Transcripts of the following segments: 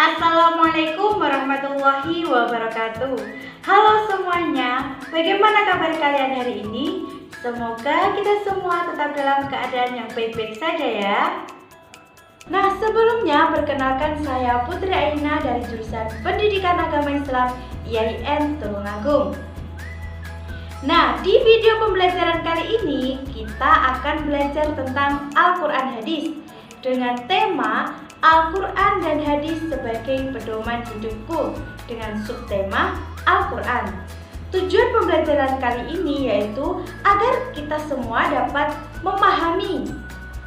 Assalamualaikum warahmatullahi wabarakatuh. Halo semuanya, bagaimana kabar kalian hari ini? Semoga kita semua tetap dalam keadaan yang baik-baik saja ya. Nah, sebelumnya perkenalkan saya Putri Aina dari jurusan Pendidikan Agama Islam IAIN Tulungagung. Nah, di video pembelajaran kali ini kita akan belajar tentang Al-Quran Hadis dengan tema Al-Quran dan Hadis sebagai pedoman hidupku dengan subtema Al-Quran. Tujuan pembelajaran kali ini yaitu agar kita semua dapat memahami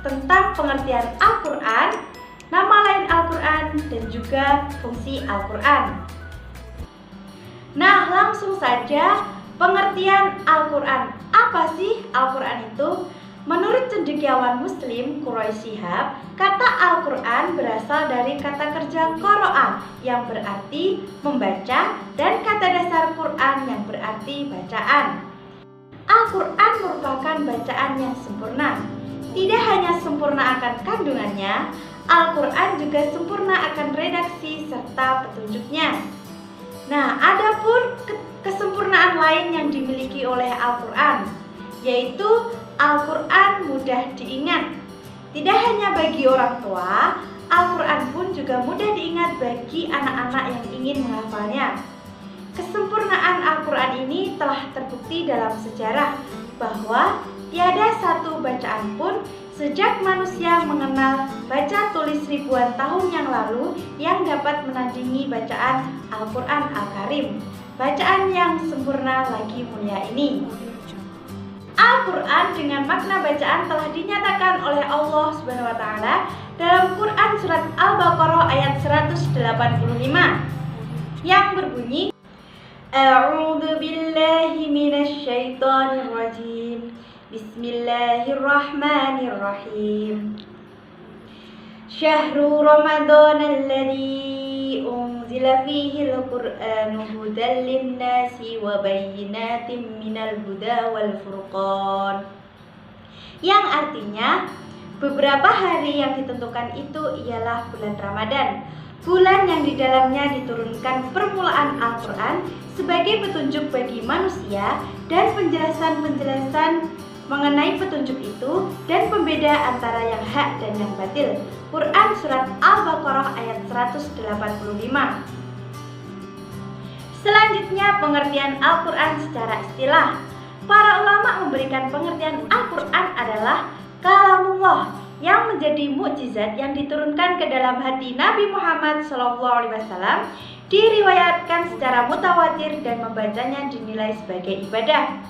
tentang pengertian Al-Quran, nama lain Al-Quran, dan juga fungsi Al-Quran. Nah, langsung saja pengertian Al-Quran. Apa sih Al-Quran itu? Menurut cendekiawan Muslim Quraisy Shihab, kata Al-Quran berasal dari kata kerja qara'a yang berarti membaca dan kata dasar Quran yang berarti bacaan. Al-Quran merupakan bacaan yang sempurna. Tidak hanya sempurna akan kandungannya, Al-Quran juga sempurna akan redaksi serta petunjuknya. Nah, adapun kesempurnaan lain yang dimiliki oleh Al-Quran, yaitu Al-Quran mudah diingat. Tidak hanya bagi orang tua, Al-Quran pun juga mudah diingat bagi anak-anak yang ingin menghafalnya. Kesempurnaan Al-Quran ini telah terbukti dalam sejarah bahwa tiada satu bacaan pun sejak manusia mengenal baca tulis ribuan tahun yang lalu yang dapat menandingi bacaan Al-Quran Al-Karim, bacaan yang sempurna lagi mulia ini. Al-Quran dengan makna bacaan telah dinyatakan oleh Allah SWT dalam Quran surat Al-Baqarah ayat 185 yang berbunyi A'udzu billahi minasy syaithanir rajim. Bismillahirrahmanirrahim. Syahrul Ramadan alladzi unzila fihi al-Qur'anu hudan lin-nasi wa bayyinatin minal huda wal furqan. Yang artinya, beberapa hari yang ditentukan itu ialah bulan Ramadan, bulan yang di dalamnya diturunkan permulaan Al-Quran sebagai petunjuk bagi manusia dan penjelasan-penjelasan mengenai petunjuk itu dan pembeda antara yang hak dan yang batil. Quran surat Al-Baqarah ayat 185. Selanjutnya pengertian Al-Quran secara istilah. Para ulama memberikan pengertian Al-Quran adalah kalamullah yang menjadi mukjizat yang diturunkan ke dalam hati Nabi Muhammad SAW, diriwayatkan secara mutawatir dan membacanya dinilai sebagai ibadah.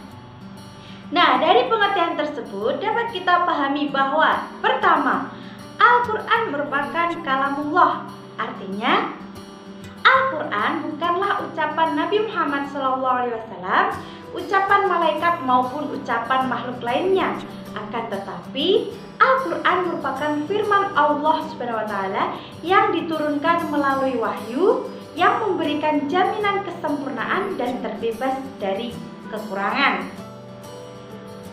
Nah, dari pengertian tersebut dapat kita pahami bahwa pertama, Al-Quran merupakan kalamullah. Artinya, Al-Quran bukanlah ucapan Nabi Muhammad SAW, ucapan malaikat maupun ucapan makhluk lainnya. Akan tetapi, Al-Quran merupakan firman Allah SWT yang diturunkan melalui wahyu yang memberikan jaminan kesempurnaan dan terbebas dari kekurangan.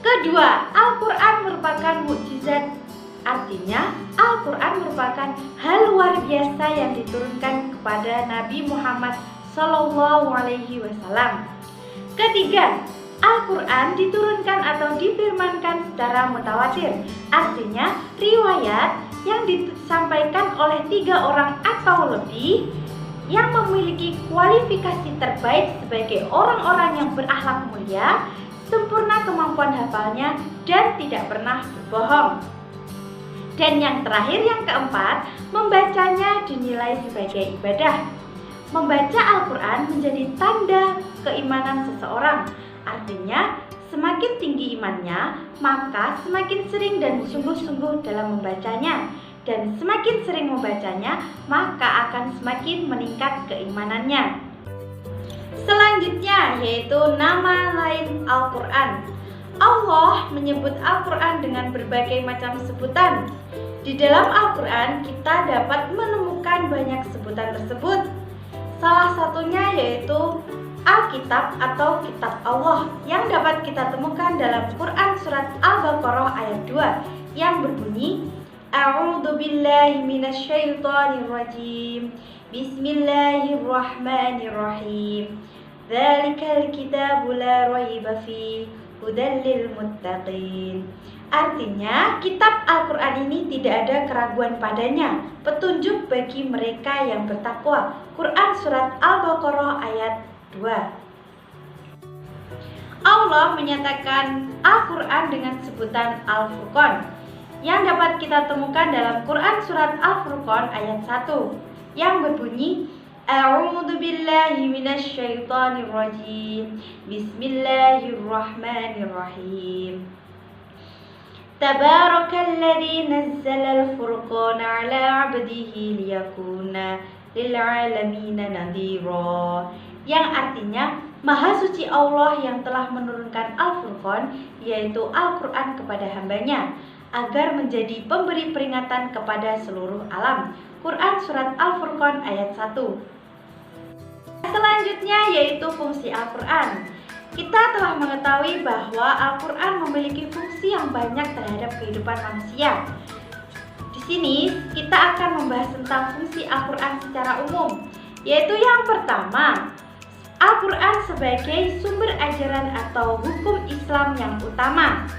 Kedua, Al-Quran merupakan mukjizat. Artinya, Al-Quran merupakan hal luar biasa yang diturunkan kepada Nabi Muhammad SAW. Ketiga, Al-Quran diturunkan atau difirmankan secara mutawatir. Artinya, riwayat yang disampaikan oleh 3 orang atau lebih yang memiliki kualifikasi terbaik sebagai orang-orang yang berakhlak mulia, sempurna kemampuan hafalnya, dan tidak pernah berbohong. Dan yang terakhir, yang keempat, membacanya dinilai sebagai ibadah. Membaca Al-Quran menjadi tanda keimanan seseorang. Artinya, semakin tinggi imannya, maka semakin sering dan sungguh-sungguh dalam membacanya. Dan semakin sering membacanya, maka akan semakin meningkat keimanannya. Selanjutnya yaitu nama lain Al-Quran. Allah menyebut Al-Quran dengan berbagai macam sebutan. Di dalam Al-Quran kita dapat menemukan banyak sebutan tersebut. Salah satunya yaitu Alkitab atau Kitab Allah yang dapat kita temukan dalam Quran surat Al-Baqarah ayat 2 yang berbunyi A'udzu billahi minasyaitonir rajim. Bismillahirrahmanirrahim. Dzalikal kitabu la raiba fihi hudal lil muttaqin. Artinya, kitab Al-Quran ini tidak ada keraguan padanya, petunjuk bagi mereka yang bertakwa. Quran Surat Al-Baqarah ayat 2. Allah menyatakan Al-Quran dengan sebutan Al-Furqan, yang dapat kita temukan dalam Quran Surat Al-Furqan ayat 1, yang berbunyi, A'udzu billahi minasyaitonir rajim. Bismillahirrahmanirrahim. Tabarakalladzi nazzalal furqana 'ala 'abdihi liyakuna lil 'alamina nadhira. Yang artinya, Maha suci Allah yang telah menurunkan Al-Furqan, yaitu Al-Quran kepada hambanya, agar menjadi pemberi peringatan kepada seluruh alam. Quran Surat Al-Furqan ayat 1. Selanjutnya yaitu fungsi Al-Quran. Kita telah mengetahui bahwa Al-Quran memiliki fungsi yang banyak terhadap kehidupan manusia. Di sini kita akan membahas tentang fungsi Al-Quran secara umum, yaitu yang pertama, Al-Quran sebagai sumber ajaran atau hukum Islam yang utama.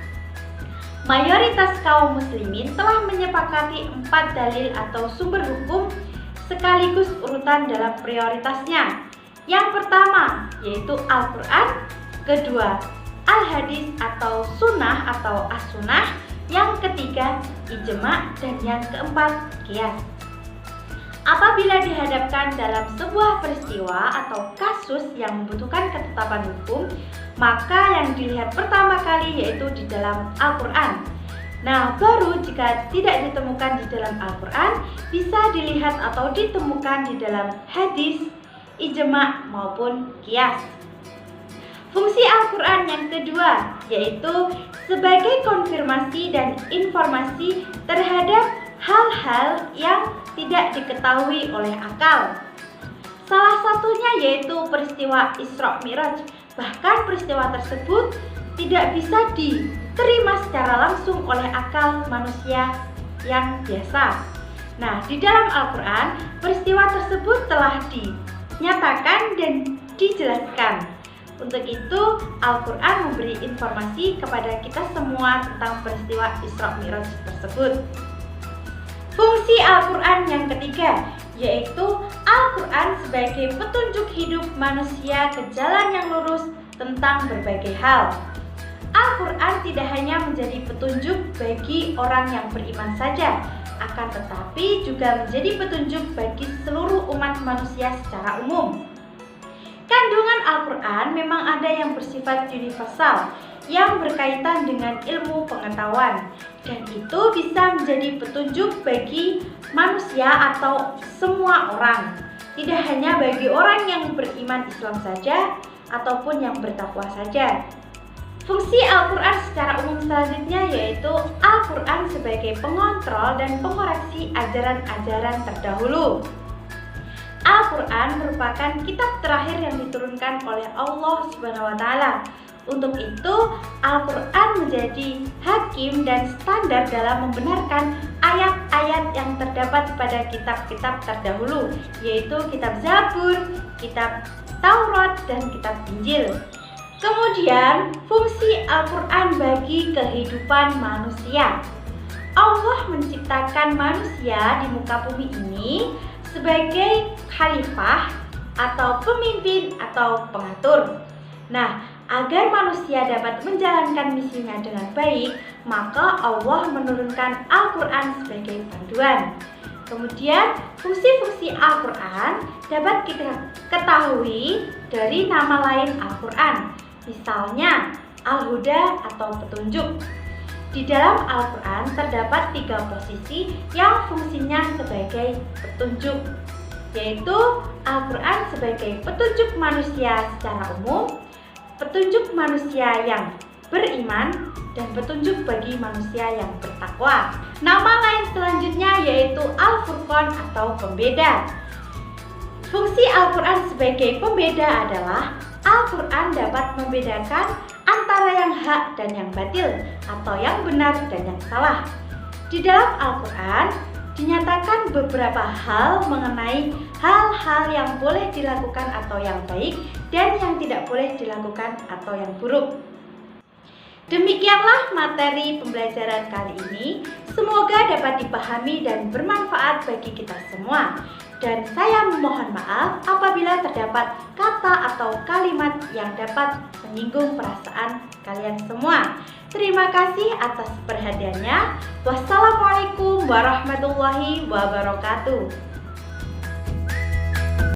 Mayoritas kaum muslimin telah menyepakati 4 dalil atau sumber hukum sekaligus urutan dalam prioritasnya. Yang pertama yaitu Al-Quran, kedua Al-Hadis atau Sunnah atau As-Sunnah, yang ketiga Ijma', dan yang keempat Qiyas. Apabila dihadapkan dalam sebuah peristiwa atau kasus yang membutuhkan ketetapan hukum, maka yang dilihat pertama kali yaitu di dalam Al-Quran. Nah, baru jika tidak ditemukan di dalam Al-Quran, bisa dilihat atau ditemukan di dalam hadis, ijma' maupun qiyas. Fungsi Al-Quran yang kedua yaitu sebagai konfirmasi dan informasi terhadap hal-hal yang tidak diketahui oleh akal. Salah satunya yaitu peristiwa Isra Mi'raj. Bahkan peristiwa tersebut tidak bisa diterima secara langsung oleh akal manusia yang biasa. Nah, di dalam Al-Quran, peristiwa tersebut telah dinyatakan dan dijelaskan. Untuk itu, Al-Quran memberi informasi kepada kita semua tentang peristiwa Isra Mi'raj tersebut. Fungsi Al-Quran yang ketiga yaitu Al-Quran sebagai petunjuk hidup manusia ke jalan yang lurus tentang berbagai hal. Al-Quran tidak hanya menjadi petunjuk bagi orang yang beriman saja, akan tetapi juga menjadi petunjuk bagi seluruh umat manusia secara umum. Kandungan Al-Quran memang ada yang bersifat universal, yang berkaitan dengan ilmu pengetahuan, dan itu bisa menjadi petunjuk bagi manusia atau semua orang, tidak hanya bagi orang yang beriman Islam saja ataupun yang bertakwa saja. Fungsi Al-Quran secara umum selanjutnya yaitu Al-Quran sebagai pengontrol dan pengoreksi ajaran-ajaran terdahulu. Al-Quran merupakan kitab terakhir yang diturunkan oleh Allah SWT. Untuk itu, Al-Quran menjadi hakim dan standar dalam membenarkan ayat-ayat yang terdapat pada kitab-kitab terdahulu, yaitu kitab Zabur, kitab Taurat, dan kitab Injil. Kemudian, fungsi Al-Quran bagi kehidupan manusia. Allah menciptakan manusia di muka bumi ini sebagai khalifah atau pemimpin atau pengatur. Nah, agar manusia dapat menjalankan misinya dengan baik, maka Allah menurunkan Al-Quran sebagai panduan. Kemudian, fungsi-fungsi Al-Quran dapat kita ketahui dari nama lain Al-Quran. Misalnya, Al-Huda atau petunjuk. Di dalam Al-Quran terdapat 3 posisi yang fungsinya sebagai petunjuk, yaitu Al-Quran sebagai petunjuk manusia secara umum, petunjuk manusia yang beriman, dan petunjuk bagi manusia yang bertakwa. Nama lain selanjutnya yaitu Al-Furqan atau pembeda. Fungsi Al-Quran sebagai pembeda adalah Al-Quran dapat membedakan antara yang hak dan yang batil, atau yang benar dan yang salah. Di dalam Al-Quran, dinyatakan beberapa hal mengenai hal-hal yang boleh dilakukan atau yang baik dan yang tidak boleh dilakukan atau yang buruk. Demikianlah materi pembelajaran kali ini. Semoga dapat dipahami dan bermanfaat bagi kita semua. Dan saya memohon maaf apabila terdapat kata atau kalimat yang dapat menyinggung perasaan kalian semua. Terima kasih atas perhatiannya. Wassalamualaikum warahmatullahi wabarakatuh.